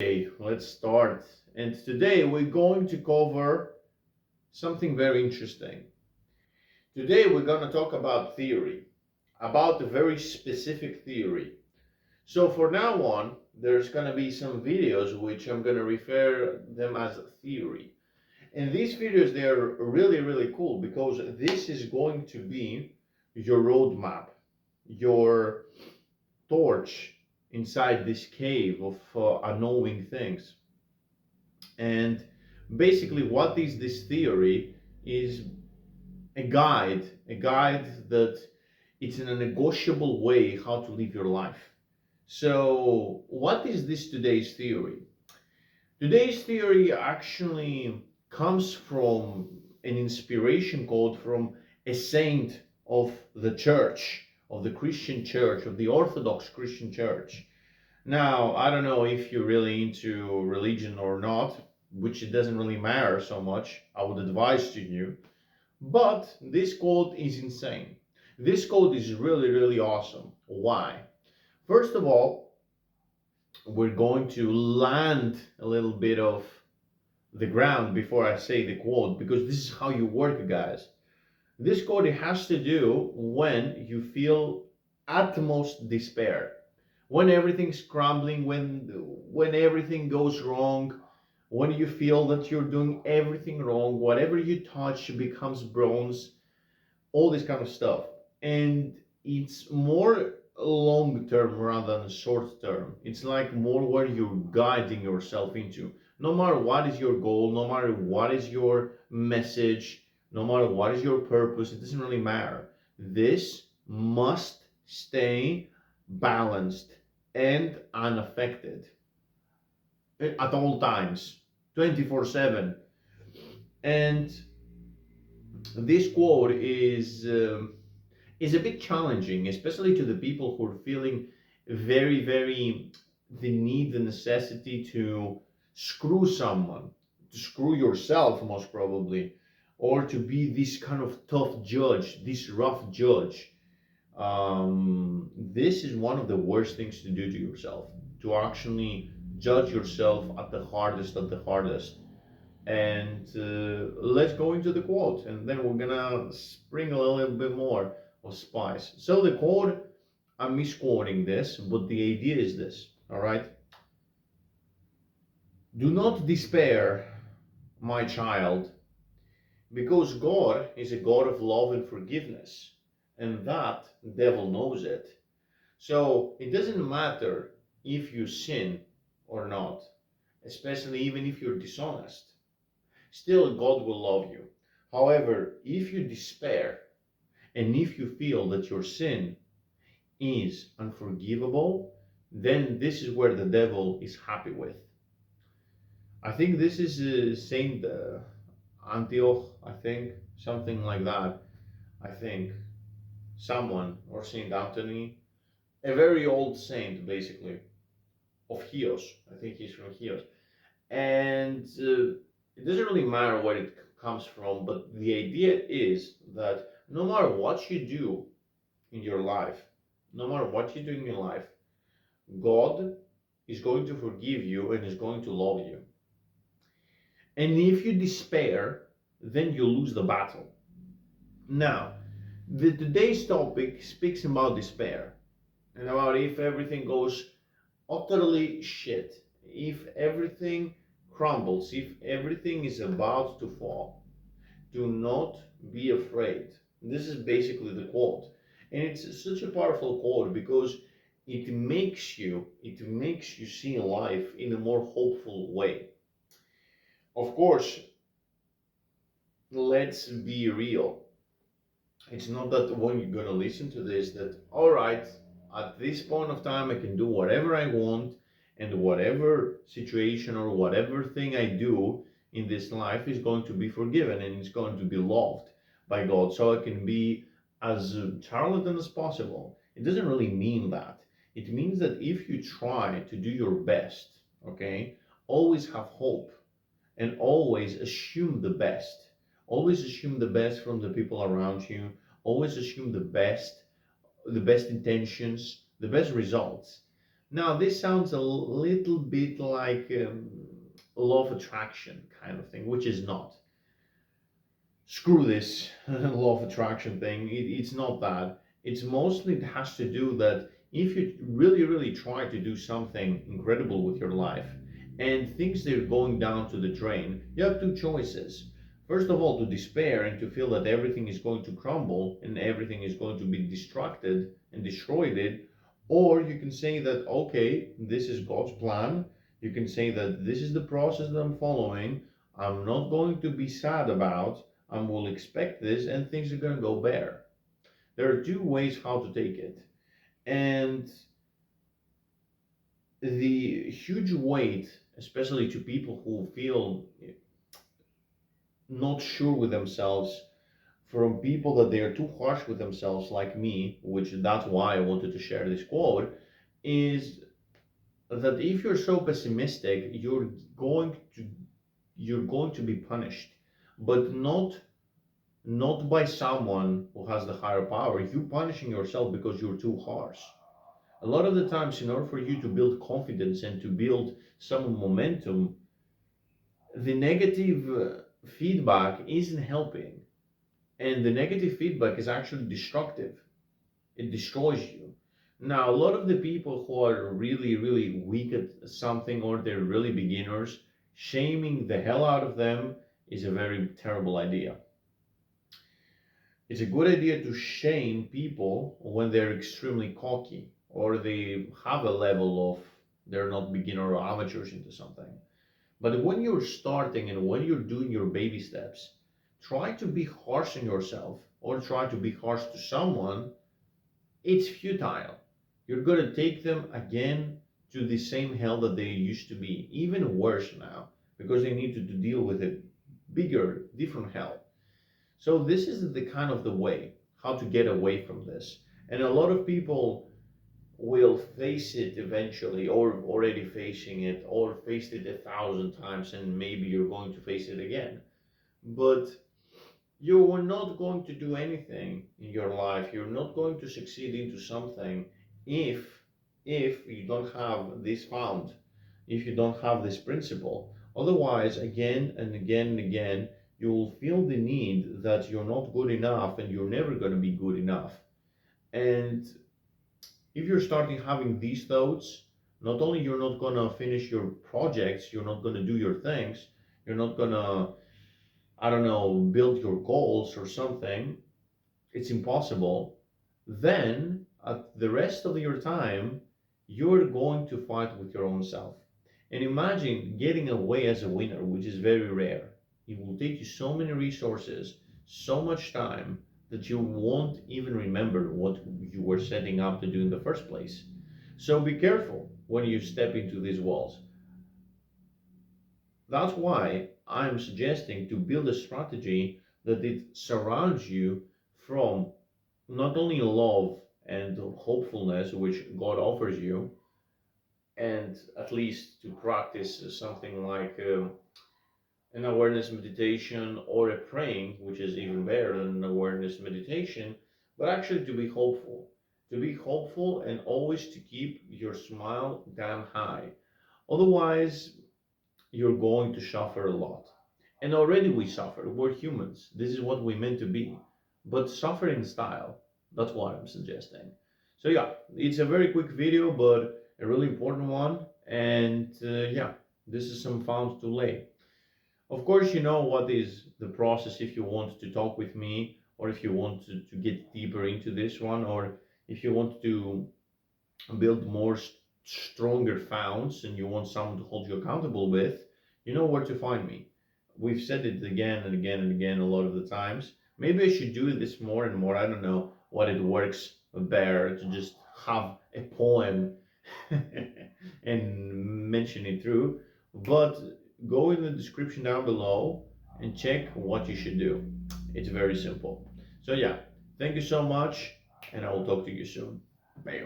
Okay, let's start. And today we're going to cover something very interesting. Today we're going to talk about theory, about a very specific theory. So for now on, there's going to be some videos which I'm going to refer them as theory. And these videos, they're really, really cool because this is going to be your roadmap, your torch inside this cave of unknowing things. And basically, what is this theory is a guide that it's in a negotiable way how to live your life. So, what is this today's theory? Today's theory actually comes from an inspiration quote from a saint of the church, of the Christian church, of the Orthodox Christian church. Now, I don't know if you're really into religion or not, which it doesn't really matter so much. I would advise to you. But this quote is insane. This quote is really, really awesome. Why? First of all, we're going to land a little bit of the ground before I say the quote, because this is how you work, guys. This quote it has to do when you feel utmost despair, when everything's crumbling, when everything goes wrong, when you feel that you're doing everything wrong, whatever you touch becomes bronze, all this kind of stuff. And it's more long term rather than short term. It's like more where you're guiding yourself into. No matter what is your goal, no matter what is your message, no matter what is your purpose, it doesn't really matter. This must stay balanced and unaffected at all times, 24/7. And this quote is a bit challenging, especially to the people who are feeling very, very the need, the necessity to screw someone, to screw yourself, most probably, or to be this kind of tough judge, this rough judge. This is one of the worst things to do to yourself, to actually judge yourself at the hardest. And let's go into the quote, and then we're gonna spring a little bit more of spice. So the quote, I'm misquoting this, but the idea is this, all right? Do not despair, my child, because God is a God of love and forgiveness, and that the devil knows it. So it doesn't matter if you sin or not, especially even if you're dishonest. Still, God will love you. However, if you despair and if you feel that your sin is unforgivable, then this is where the devil is happy with. I think this is Saint Antioch, I think, something like that. I think someone, or Saint Anthony, a very old saint, basically, of Chios. I think he's from Chios. And it doesn't really matter where it comes from, but the idea is that no matter what you do in your life, no matter what you do in your life, God is going to forgive you and is going to love you. And if you despair, then you lose the battle. Now, today's topic speaks about despair and about if everything goes utterly shit, if everything crumbles, if everything is about to fall. Do not be afraid. This is basically the quote. And it's such a powerful quote because it makes you see life in a more hopeful way. Of course, let's be real. It's not that when you're gonna listen to this that all right, at this point of time I can do whatever I want, and whatever situation or whatever thing I do in this life is going to be forgiven and it's going to be loved by God, so I can be as charlatan as possible. It doesn't really mean that. It means that if you try to do your best, okay, always have hope and always assume the best. Always assume the best from the people around you. Always assume the best intentions, the best results. Now, this sounds a little bit like law of attraction kind of thing, which is not. Screw this law of attraction thing. It's not that. It's mostly it has to do that if you really, really try to do something incredible with your life and things that are going down to the drain, you have two choices. First of all, to despair and to feel that everything is going to crumble and everything is going to be destructed and destroyed, or you can say that, okay, this is God's plan. You can say that this is the process that I'm following. I'm not going to be sad about. I will expect this, and things are going to go better. There are two ways how to take it. And the huge weight, especially to people who feel not sure with themselves, from people that they are too harsh with themselves, like me, which that's why I wanted to share this quote, is that if you're so pessimistic, you're going to be punished, but not by someone who has the higher power. You punishing yourself because you're too harsh. A lot of the times, in order for you to build confidence and to build some momentum, the negative feedback isn't helping. And the negative feedback is actually destructive. It destroys you. Now, a lot of the people who are really, really weak at something or they're really beginners, shaming the hell out of them is a very terrible idea. It's a good idea to shame people when they're extremely cocky or they have a level of they're not beginner or amateurs into something. But when you're starting and when you're doing your baby steps, try to be harsh on yourself or try to be harsh to someone. It's futile. You're going to take them again to the same hell that they used to be, even worse now, because they need to deal with a bigger, different hell. So this is the kind of the way how to get away from this. And a lot of people will face it eventually, or already facing it, or faced it 1,000 times, and maybe you're going to face it again. But you are not going to do anything in your life. You're not going to succeed into something if if you don't have this found, if you don't have this principle. Otherwise, again and again and again, you will feel the need that you're not good enough and you're never going to be good enough. And if you're starting having these thoughts, not only you're not going to finish your projects, you're not going to do your things, you're not going to, I don't know, build your goals or something, it's impossible. Then, at the rest of your time, you're going to fight with your own self. And imagine getting away as a winner, which is very rare. It will take you so many resources, so much time that you won't even remember what you were setting up to do in the first place. So be careful when you step into these walls. That's why I'm suggesting to build a strategy that it surrounds you from not only love and hopefulness which God offers you, and at least to practice something like an awareness meditation or a praying, which is even better than an awareness meditation, but actually to be hopeful. To be hopeful and always to keep your smile damn high. Otherwise, you're going to suffer a lot. And already we suffer. We're humans. This is what we're meant to be. But suffer in style. That's what I'm suggesting. So yeah, it's a very quick video, but a really important one. And yeah, this is some found to lay. Of course, you know what is the process if you want to talk with me, or if you want to get deeper into this one, or if you want to build more stronger founds and you want someone to hold you accountable with, you know where to find me. We've said it again and again and again a lot of the times. Maybe I should do this more and more. I don't know what it works better to just have a poem and mention it through. But go in the description down below and check what you should do. It's very simple. So yeah, thank you so much, and I will talk to you soon. Bye.